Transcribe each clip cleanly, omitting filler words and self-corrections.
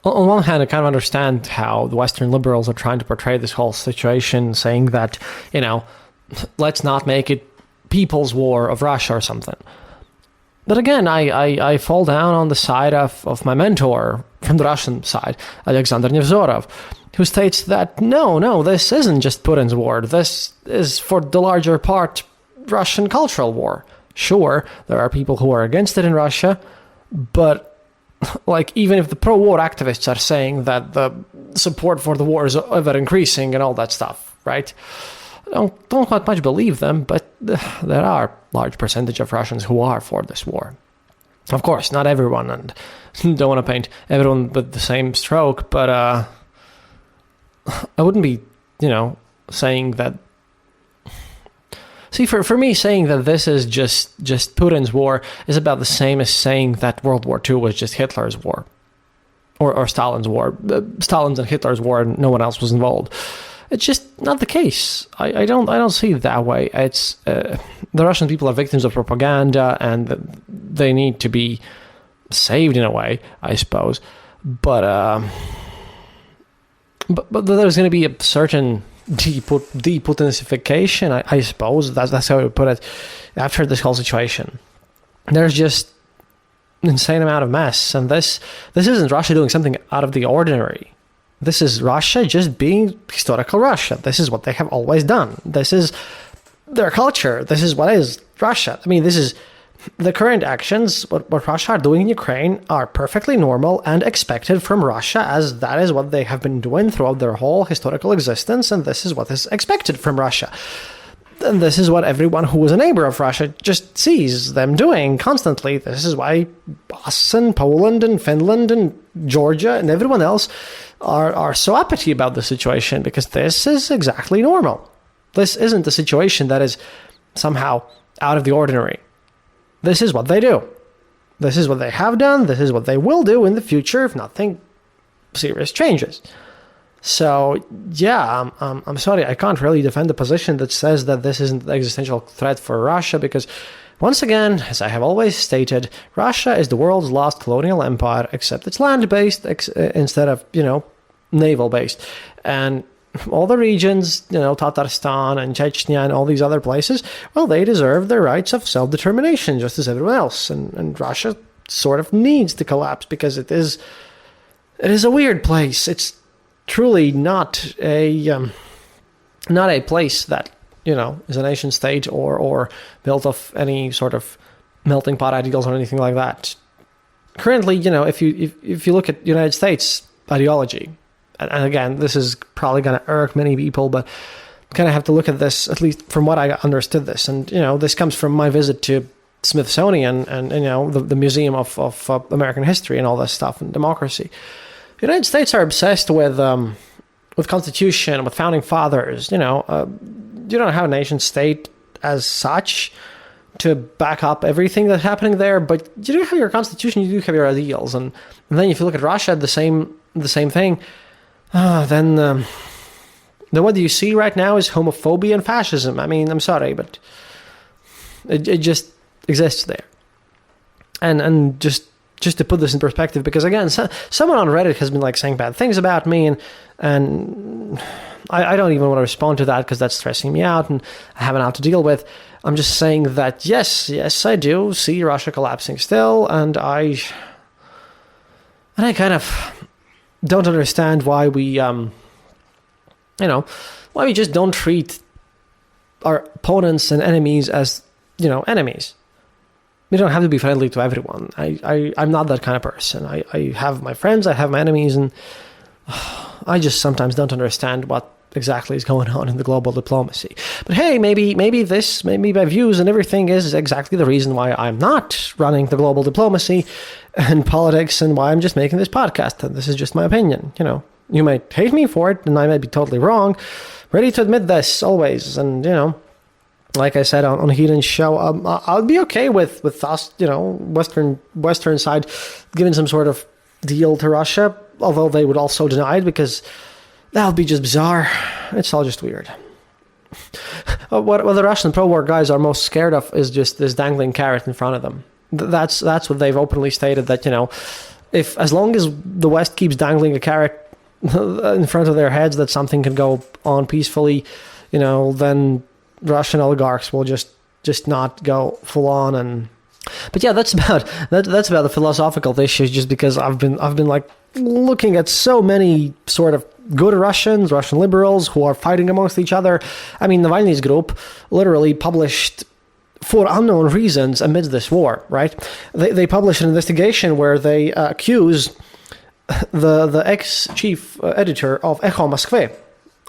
On one hand, I kind of understand how the Western liberals are trying to portray this whole situation, saying that, let's not make it people's war of Russia or something. But again, I fall down on the side of my mentor from the Russian side, Alexander Nevzorov, who states that no, this isn't just Putin's war. This is, for the larger part, Russian cultural war. Sure, there are people who are against it in Russia, but even if the pro-war activists are saying that the support for the war is ever increasing and all that stuff, right? I don't quite much believe them, but there are large percentage of Russians who are for this war. Of course, not everyone, and don't want to paint everyone with the same stroke, but I wouldn't be, saying that. See, for me, saying that this is just Putin's war is about the same as saying that World War II was just Hitler's war, or Stalin's war. Stalin's and Hitler's war, and no one else was involved. It's just not the case. I don't see it that way. It's the Russian people are victims of propaganda, and they need to be saved in a way, I suppose. But there's going to be a certain deputinification, I suppose. That's how I would put it. After this whole situation, there's just an insane amount of mess, and this isn't Russia doing something out of the ordinary. This is Russia just being historical Russia. This is what they have always done. This is their culture. This is what is Russia. I mean, this is the current actions. What Russia are doing in Ukraine are perfectly normal and expected from Russia, as that is what they have been doing throughout their whole historical existence, and this is what is expected from Russia. And this is what everyone who is a neighbor of Russia just sees them doing constantly. This is why us and Poland and Finland and Georgia and everyone else are so uppity about the situation, because this is exactly normal. This isn't a situation that is somehow out of the ordinary. This is what they do. This is what they have done. This is what they will do in the future if nothing serious changes. So, yeah, I'm sorry, I can't really defend the position that says that this isn't an existential threat for Russia, because, once again, as I have always stated, Russia is the world's last colonial empire, except it's land-based instead of, naval-based. And all the regions, Tatarstan and Chechnya and all these other places, well, they deserve their rights of self-determination, just as everyone else. And Russia sort of needs to collapse, because it is a weird place. It's truly not a place that is a nation state or built of any sort of melting pot ideals or anything like that. Currently, if you look at United States ideology, and again, this is probably going to irk many people, but kind of have to look at this, at least from what I understood this, and this comes from my visit to Smithsonian and the Museum of American History and all this stuff and democracy. The United States are obsessed with Constitution, with founding fathers. You don't have a nation state as such to back up everything that's happening there, but you do have your Constitution, you do have your ideals, and then if you look at Russia, the same thing. Then what do you see right now is homophobia and fascism. I mean, I'm sorry, but it just exists there, and just to put this in perspective, because again, someone on Reddit has been saying bad things about me, and I don't even want to respond to that, because that's stressing me out and I have enough to deal with. I'm just saying that yes, I do see Russia collapsing still, and I kind of don't understand why we why we just don't treat our opponents and enemies as enemies. We don't have to be friendly to everyone. I'm not that kind of person. I have my friends, I have my enemies, and I just sometimes don't understand what exactly is going on in the global diplomacy. But hey, maybe my views and everything is exactly the reason why I'm not running the global diplomacy and politics, and why I'm just making this podcast. And this is just my opinion. You might hate me for it, and I might be totally wrong. Ready to admit this always, and like I said on Heaton's show, I'll be okay with us, Western side giving some sort of deal to Russia, although they would also deny it, because that would be just bizarre. It's all just weird. What the Russian pro-war guys are most scared of is just this dangling carrot in front of them. That's what they've openly stated, that if as long as the West keeps dangling a carrot in front of their heads that something can go on peacefully, then Russian oligarchs will just not go full on. And but yeah, that's about the philosophical issues. Just because I've been like looking at so many sort of good Russian liberals who are fighting amongst each other. I mean, Navalny's group literally published, for unknown reasons amidst this war, right? They published an investigation where they accuse the ex-chief editor of Echo Moskvy,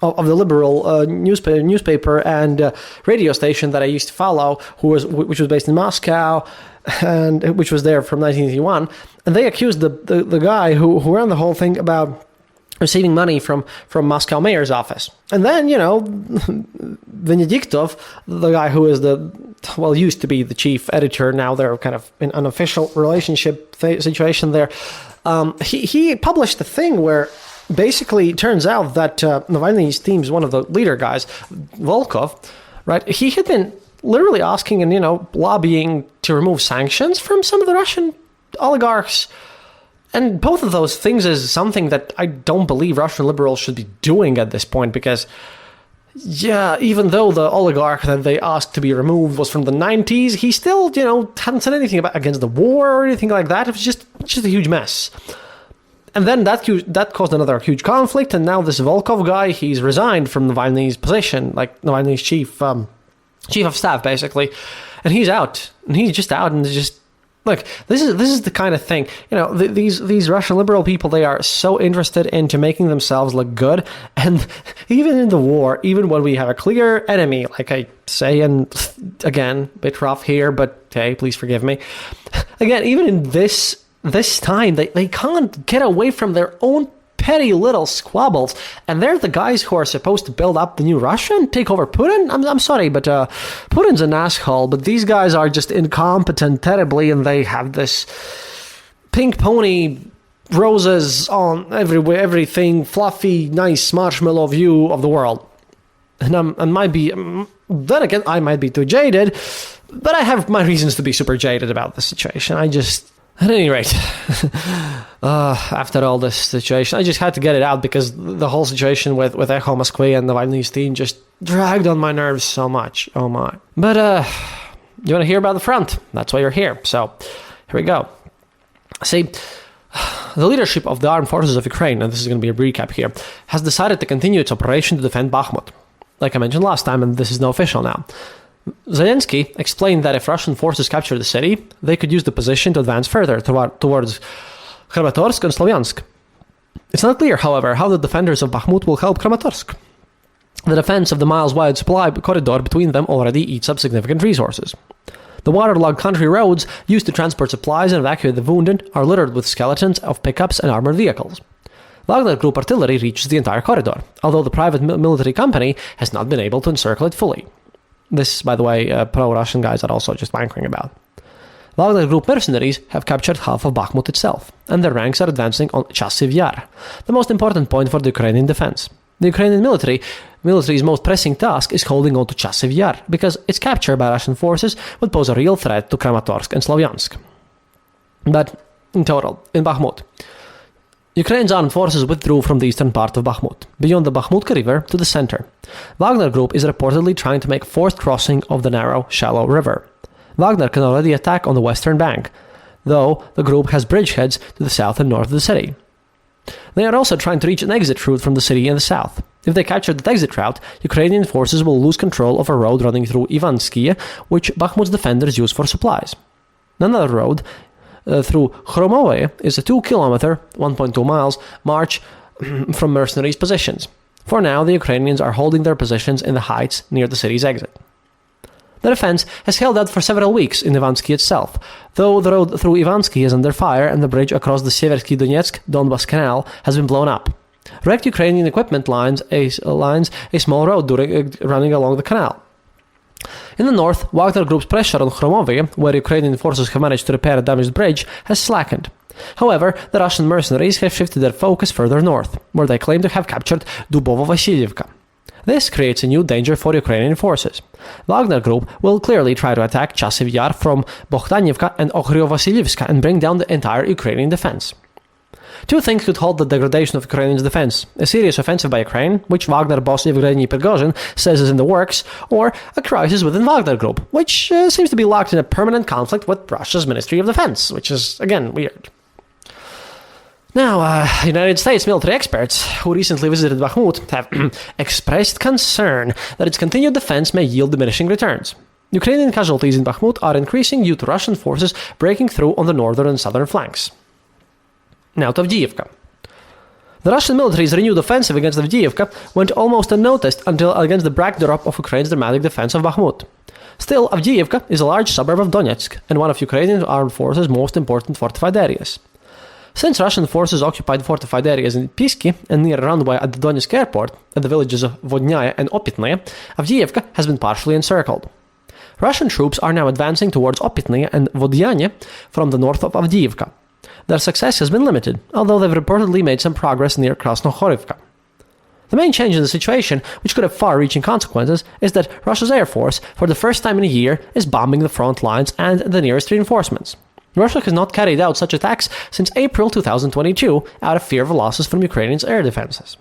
of the liberal newspaper and radio station that I used to follow, which was based in Moscow, and which was there from 1981. And they accused the guy who ran the whole thing about receiving money from Moscow mayor's office. And then, Venediktov, the guy who is used to be the chief editor, now they're kind of in an official relationship situation there, he published a thing where basically it turns out that Navalny's team's one of the leader guys, Volkov, right, he had been literally asking and, lobbying to remove sanctions from some of the Russian oligarchs. And both of those things is something that I don't believe Russian liberals should be doing at this point, because, yeah, even though the oligarch that they asked to be removed was from the 90s, he still, hadn't said anything against the war or anything like that. It was just a huge mess. And then that caused another huge conflict, and now this Volkov guy, he's resigned from Navalny's position, like Navalny's chief of staff, basically. And he's out. And he's just out, and it's just, look, this is the kind of thing, these Russian liberal people, they are so interested into making themselves look good. And even in the war, even when we have a clear enemy, like I say, and again, a bit rough here, but hey, please forgive me. Again, even in this time, they can't get away from their own petty little squabbles, and they're the guys who are supposed to build up the new Russia and take over Putin. I'm sorry, but Putin's an asshole, but these guys are just incompetent terribly, and they have this pink pony, roses on everything, fluffy, nice marshmallow view of the world. And then again, I might be too jaded, but I have my reasons to be super jaded about the situation. At any rate, after all this situation, I just had to get it out, because the whole situation with Echo Moskvy and Navalny's team just dragged on my nerves so much. Oh my. But you want to hear about the front? That's why you're here. So here we go. See, the leadership of the armed forces of Ukraine, and this is going to be a recap here, has decided to continue its operation to defend Bakhmut. Like I mentioned last time, and this is now official now. Zelensky explained that if Russian forces capture the city, they could use the position to advance further towards Kramatorsk and Slavyansk. It's not clear, however, how the defenders of Bakhmut will help Kramatorsk. The defense of the miles-wide supply corridor between them already eats up significant resources. The waterlogged country roads used to transport supplies and evacuate the wounded are littered with skeletons of pickups and armored vehicles. Wagner Group artillery reaches the entire corridor, although the private military company has not been able to encircle it fully. This, by the way, pro-Russian guys are also just wankering about. Wagner Group mercenaries have captured half of Bakhmut itself, and their ranks are advancing on Chasiv Yar, the most important point for the Ukrainian defense. The Ukrainian military's most pressing task is holding on to Chasiv Yar, because its capture by Russian forces would pose a real threat to Kramatorsk and Slavyansk. But, in total, in Bakhmut, Ukraine's armed forces withdrew from the eastern part of Bakhmut, beyond the Bakhmutka River to the center. Wagner Group is reportedly trying to make forced crossing of the narrow, shallow river. Wagner can already attack on the western bank, though the group has bridgeheads to the south and north of the city. They are also trying to reach an exit route from the city in the south. If they capture that exit route, Ukrainian forces will lose control of a road running through Ivansky, which Bakhmut's defenders use for supplies. Another road through Khromovye is a 2-kilometer, 1.2 miles, march from mercenaries' positions. For now, the Ukrainians are holding their positions in the heights near the city's exit. The defense has held out for several weeks in Ivansky itself, though the road through Ivansky is under fire and the bridge across the Seversky Donetsk-Donbas Canal has been blown up. Wrecked Ukrainian equipment lines a small road running along the canal. In the north, Wagner Group's pressure on Khromovye, where Ukrainian forces have managed to repair a damaged bridge, has slackened. However, the Russian mercenaries have shifted their focus further north, where they claim to have captured Dubovo-Vasilyevka. This creates a new danger for Ukrainian forces. Wagner Group will clearly try to attack Chasiv Yar from Bohdanivka and Okhrio-Vasilyevska and bring down the entire Ukrainian defense. Two things could halt the degradation of Ukrainians' defense: a serious offensive by Ukraine, which Wagner boss Yevgeny Prigozhin says is in the works, or a crisis within Wagner Group, which seems to be locked in a permanent conflict with Russia's Ministry of Defense, which is, again, weird. Now, United States military experts who recently visited Bakhmut have expressed concern that its continued defense may yield diminishing returns. Ukrainian casualties in Bakhmut are increasing due to Russian forces breaking through on the northern and southern flanks. Now to Avdiivka. The Russian military's renewed offensive against Avdiivka went almost unnoticed until against the backdrop of Ukraine's dramatic defense of Bakhmut. Still, Avdiivka is a large suburb of Donetsk and one of Ukrainian armed forces' most important fortified areas. Since Russian forces occupied fortified areas in Pisky and near a runway at the Donetsk airport, at the villages of Vodnyaya and Opytnaya, Avdiivka has been partially encircled. Russian troops are now advancing towards Opytnaya and Vodyane from the north of Avdiivka. Their success has been limited, although they've reportedly made some progress near Krasnohorivka. The main change in the situation, which could have far-reaching consequences, is that Russia's air force, for the first time in a year, is bombing the front lines and the nearest reinforcements. Russia has not carried out such attacks since April 2022 out of fear of losses from Ukrainians' air defenses.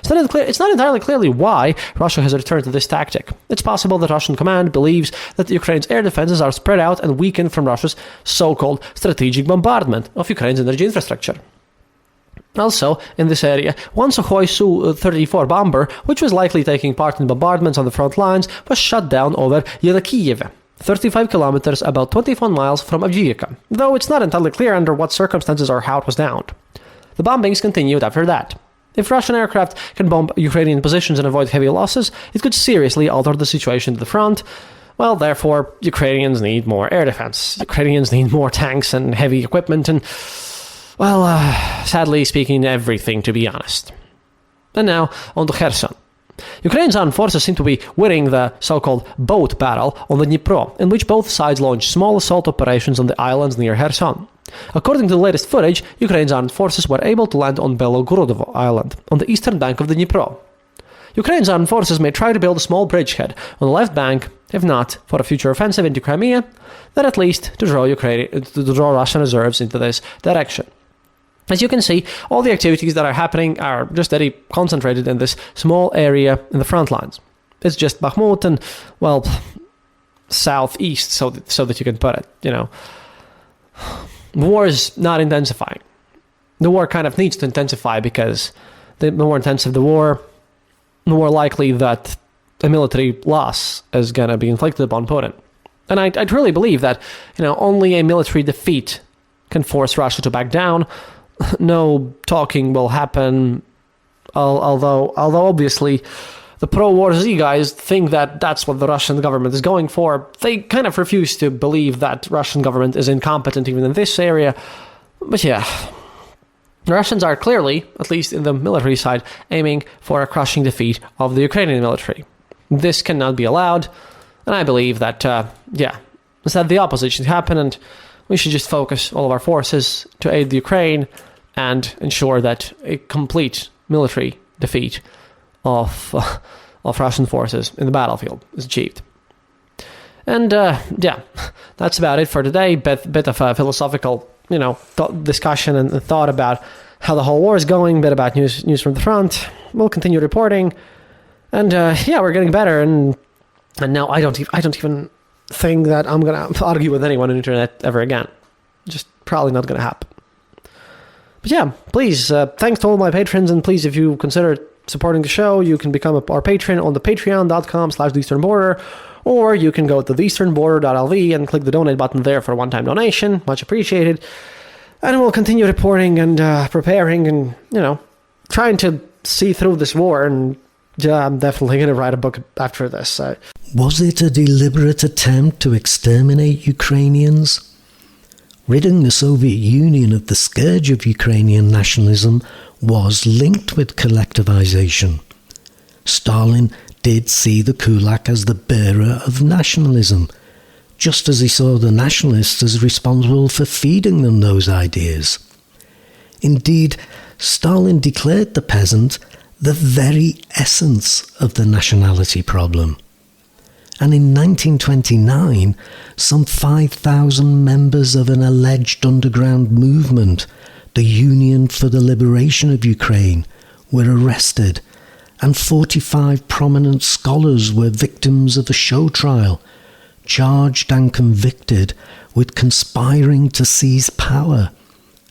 It's not entirely clear why Russia has returned to this tactic. It's possible that Russian command believes that Ukraine's air defenses are spread out and weakened from Russia's so-called strategic bombardment of Ukraine's energy infrastructure. Also, in this area, one Sukhoi Su-34 bomber, which was likely taking part in bombardments on the front lines, was shot down over Yelakiyev, 35 kilometers, about 21 miles from Avdiivka, though it's not entirely clear under what circumstances or how it was downed. The bombings continued after that. If Russian aircraft can bomb Ukrainian positions and avoid heavy losses, it could seriously alter the situation at the front. Well, therefore, Ukrainians need more air defense. Ukrainians need more tanks and heavy equipment and, well, sadly speaking, everything, to be honest. And now, on to Kherson. Ukraine's armed forces seem to be winning the so-called boat battle on the Dnipro, in which both sides launched small assault operations on the islands near Kherson. According to the latest footage, Ukraine's armed forces were able to land on Belogorodovo Island, on the eastern bank of the Dnipro. Ukraine's armed forces may try to build a small bridgehead on the left bank, if not for a future offensive into Crimea, then at least to draw Russian reserves into this direction. As you can see, all the activities that are happening are just very concentrated in this small area in the front lines. It's just Bakhmut and, well, southeast, so that you can put it, The war is not intensifying. The war kind of needs to intensify because the more intensive the war, the more likely that a military loss is going to be inflicted upon Putin. And I truly believe that, only a military defeat can force Russia to back down. No talking will happen, although obviously the pro-war Z guys think that that's what the Russian government is going for. They kind of refuse to believe that Russian government is incompetent even in this area. But yeah, the Russians are clearly, at least in the military side, aiming for a crushing defeat of the Ukrainian military. This cannot be allowed, and I believe that, instead the opposite should happen, and we should just focus all of our forces to aid the Ukraine and ensure that a complete military defeat of Russian forces in the battlefield is achieved. And that's about it for today. Bit of a philosophical, discussion and thought about how the whole war is going. Bit about news from the front. We'll continue reporting, and we're getting better. And now I don't even think that I'm gonna argue with anyone on the internet ever again. Just probably not gonna happen. But yeah, please, thanks to all my patrons, and please, if you consider supporting the show, you can become our patron on the patreon.com/theeasternborder, or you can go to theeasternborder.lv and click the donate button there for a one-time donation. Much appreciated. And we'll continue reporting and preparing and, trying to see through this war. And I'm definitely going to write a book after this. Was it a deliberate attempt to exterminate Ukrainians? Ridding the Soviet Union of the scourge of Ukrainian nationalism was linked with collectivization. Stalin did see the kulak as the bearer of nationalism, just as he saw the nationalists as responsible for feeding them those ideas. Indeed, Stalin declared the peasant the very essence of the nationality problem. And in 1929, some 5,000 members of an alleged underground movement the Union for the Liberation of Ukraine, were arrested, and 45 prominent scholars were victims of a show trial, charged and convicted with conspiring to seize power,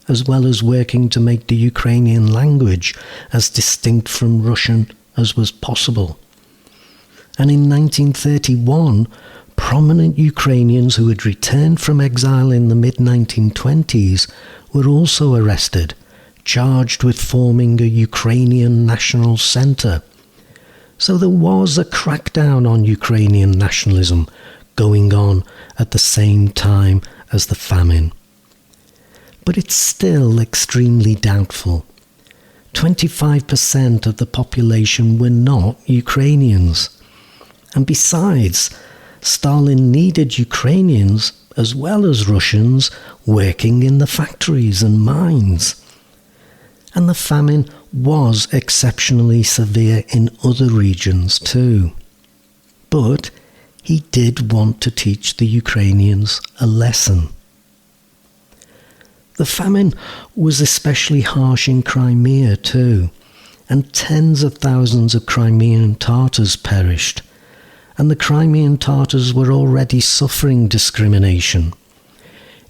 as well as working to make the Ukrainian language as distinct from Russian as was possible. And in 1931, prominent Ukrainians who had returned from exile in the mid-1920s were also arrested, charged with forming a Ukrainian national centre. So there was a crackdown on Ukrainian nationalism going on at the same time as the famine. But it's still extremely doubtful. 25% of the population were not Ukrainians. And besides, Stalin needed Ukrainians as well as Russians working in the factories and mines. And the famine was exceptionally severe in other regions too. But he did want to teach the Ukrainians a lesson. The famine was especially harsh in Crimea too, and tens of thousands of Crimean Tatars perished, and the Crimean Tatars were already suffering discrimination.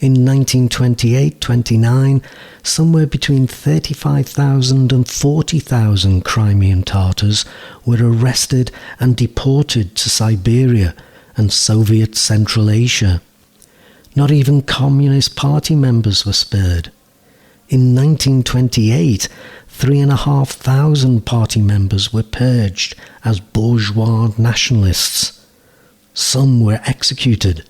In 1928-29, somewhere between 35,000 and 40,000 Crimean Tatars were arrested and deported to Siberia and Soviet Central Asia. Not even Communist Party members were spared. In 1928, 3,500 party members were purged as bourgeois nationalists. Some were executed.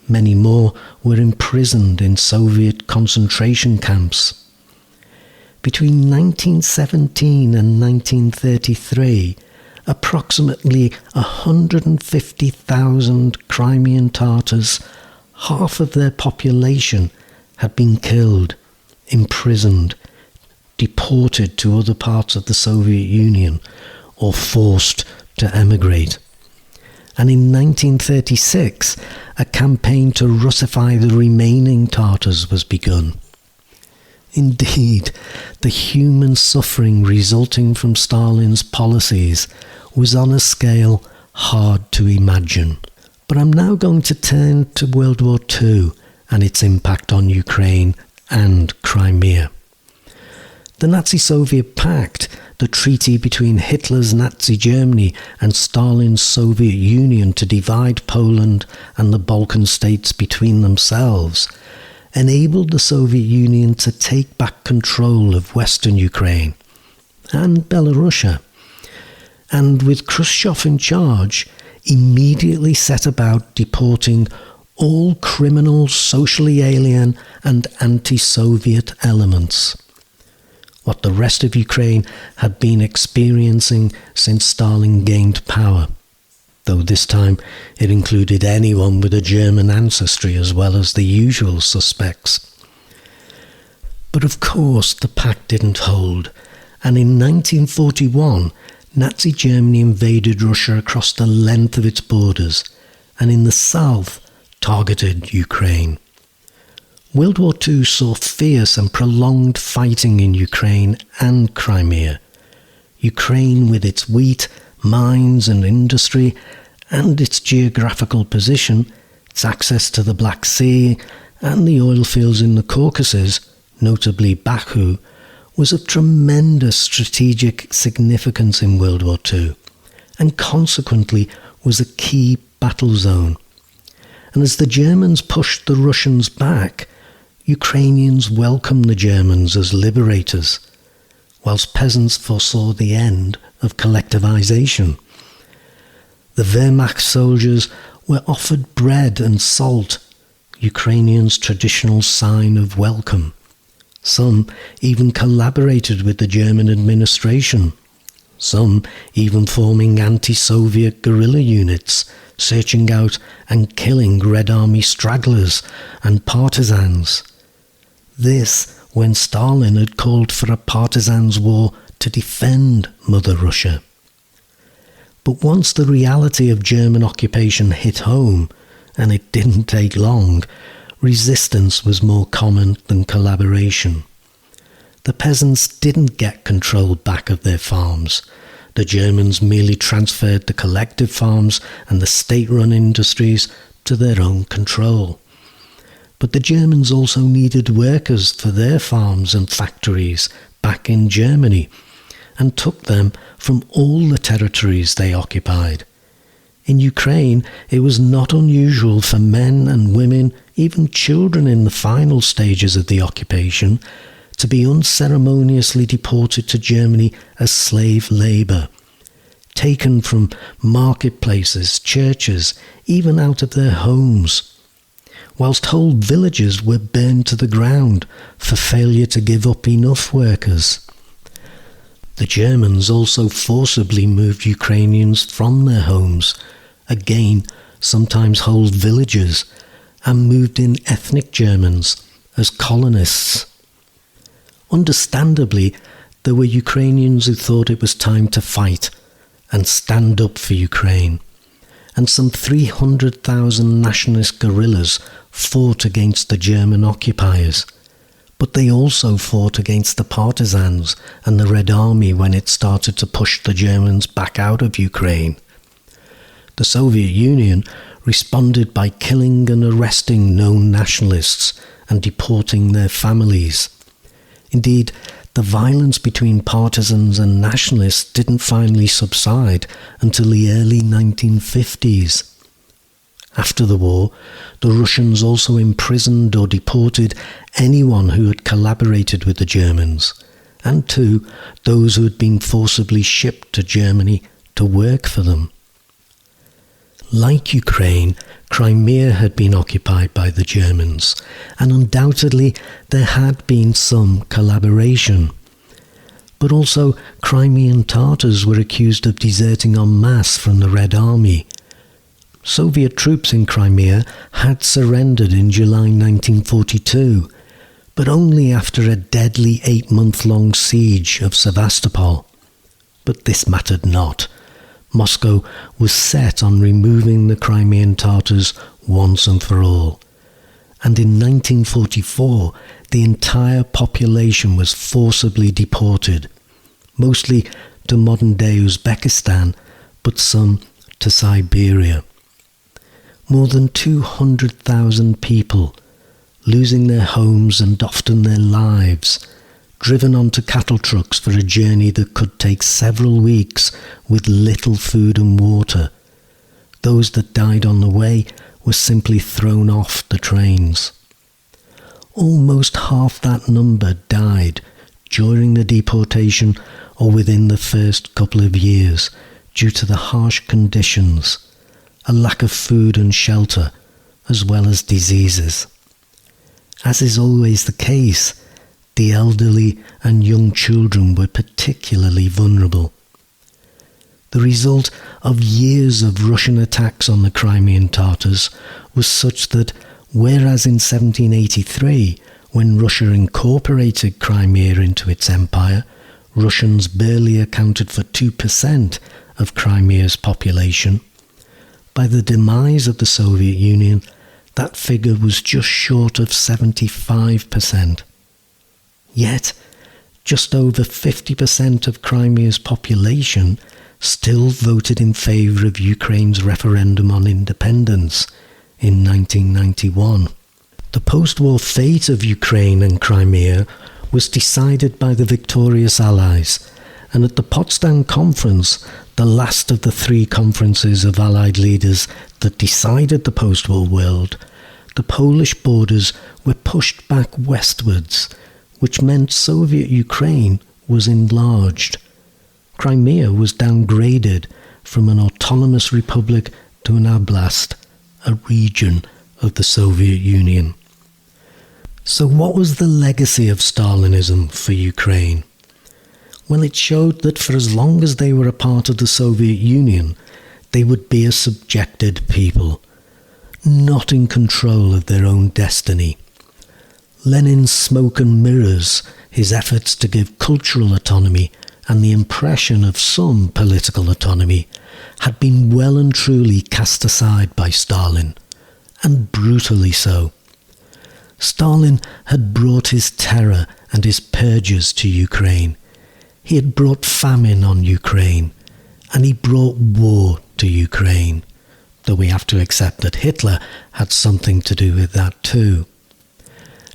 Many more were imprisoned in Soviet concentration camps. Between 1917 and 1933, approximately 150,000 Crimean Tatars, half of their population, had been killed, imprisoned, deported to other parts of the Soviet Union, or forced to emigrate. And in 1936, a campaign to Russify the remaining Tatars was begun. Indeed, the human suffering resulting from Stalin's policies was on a scale hard to imagine. But I'm now going to turn to World War II and its impact on Ukraine and Crimea. The Nazi-Soviet Pact, the treaty between Hitler's Nazi Germany and Stalin's Soviet Union to divide Poland and the Balkan states between themselves, enabled the Soviet Union to take back control of Western Ukraine and Belarusia, and with Khrushchev in charge, immediately set about deporting all criminal, socially alien and anti-Soviet elements. What the rest of Ukraine had been experiencing since Stalin gained power, though this time it included anyone with a German ancestry as well as the usual suspects. But of course the pact didn't hold, and in 1941 Nazi Germany invaded Russia across the length of its borders, and in the south targeted Ukraine. World War II saw fierce and prolonged fighting in Ukraine and Crimea. Ukraine, with its wheat, mines and industry, and its geographical position, its access to the Black Sea and the oil fields in the Caucasus, notably Bakhmut, was of tremendous strategic significance in World War II, and consequently was a key battle zone. And as the Germans pushed the Russians back, Ukrainians welcomed the Germans as liberators, whilst peasants foresaw the end of collectivization. The Wehrmacht soldiers were offered bread and salt, Ukrainians' traditional sign of welcome. Some even collaborated with the German administration, some even forming anti-Soviet guerrilla units, searching out and killing Red Army stragglers and partisans. This when Stalin had called for a partisans' war to defend Mother Russia. But once the reality of German occupation hit home, and it didn't take long, resistance was more common than collaboration. The peasants didn't get control back of their farms. The Germans merely transferred the collective farms and the state-run industries to their own control. But the Germans also needed workers for their farms and factories back in Germany, and took them from all the territories they occupied. In Ukraine, it was not unusual for men and women, even children in the final stages of the occupation, to be unceremoniously deported to Germany as slave labour, taken from marketplaces, churches, even out of their homes, whilst whole villages were burned to the ground for failure to give up enough workers. The Germans also forcibly moved Ukrainians from their homes, again sometimes whole villages, and moved in ethnic Germans as colonists. Understandably, there were Ukrainians who thought it was time to fight and stand up for Ukraine, and some 300,000 nationalist guerrillas fought against the German occupiers. But they also fought against the partisans and the Red Army when it started to push the Germans back out of Ukraine. The Soviet Union responded by killing and arresting known nationalists and deporting their families. Indeed, the violence between partisans and nationalists didn't finally subside until the early 1950s. After the war, the Russians also imprisoned or deported anyone who had collaborated with the Germans, and too, those who had been forcibly shipped to Germany to work for them. Like Ukraine, Crimea had been occupied by the Germans, and undoubtedly there had been some collaboration. But also, Crimean Tatars were accused of deserting en masse from the Red Army. Soviet troops in Crimea had surrendered in July 1942, but only after a deadly 8-month-long siege of Sevastopol. But this mattered not. Moscow was set on removing the Crimean Tatars once and for all. And in 1944, the entire population was forcibly deported, mostly to modern-day Uzbekistan, but some to Siberia. More than 200,000 people, losing their homes and often their lives, driven onto cattle trucks for a journey that could take several weeks with little food and water. Those that died on the way were simply thrown off the trains. Almost half that number died during the deportation or within the first couple of years due to the harsh conditions, a lack of food and shelter, as well as diseases. As is always the case, the elderly and young children were particularly vulnerable. The result of years of Russian attacks on the Crimean Tatars was such that, whereas in 1783, when Russia incorporated Crimea into its empire, Russians barely accounted for 2% of Crimea's population, by the demise of the Soviet Union, that figure was just short of 75%. Yet, just over 50% of Crimea's population still voted in favour of Ukraine's referendum on independence in 1991. The post-war fate of Ukraine and Crimea was decided by the victorious Allies, and at the Potsdam Conference, the last of the 3 conferences of Allied leaders that decided the post-war world, the Polish borders were pushed back westwards, which meant Soviet Ukraine was enlarged. Crimea was downgraded from an autonomous republic to an oblast, a region of the Soviet Union. So what was the legacy of Stalinism for Ukraine? Well, it showed that for as long as they were a part of the Soviet Union, they would be a subjected people, not in control of their own destiny. Lenin's smoke and mirrors, his efforts to give cultural autonomy and the impression of some political autonomy, had been well and truly cast aside by Stalin, and brutally so. Stalin had brought his terror and his purges to Ukraine. He had brought famine on Ukraine, and he brought war to Ukraine, though we have to accept that Hitler had something to do with that too.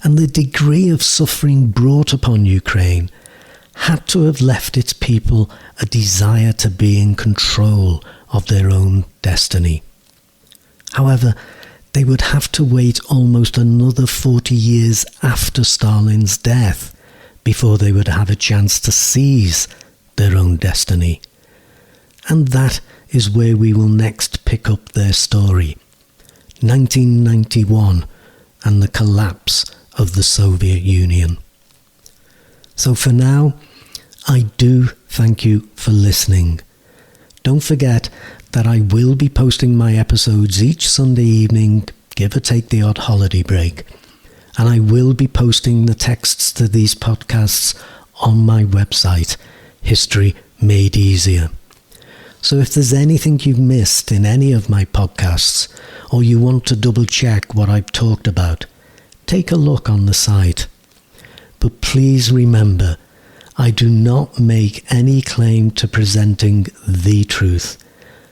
And the degree of suffering brought upon Ukraine had to have left its people a desire to be in control of their own destiny. However, they would have to wait almost another 40 years after Stalin's death before they would have a chance to seize their own destiny. And that is where we will next pick up their story. 1991 and the collapse of the Soviet Union. So for now, I do thank you for listening. Don't forget that I will be posting my episodes each Sunday evening, give or take the odd holiday break. And I will be posting the texts to these podcasts on my website, History Made Easier. So if there's anything you've missed in any of my podcasts, or you want to double check what I've talked about, take a look on the site. But please remember, I do not make any claim to presenting the truth.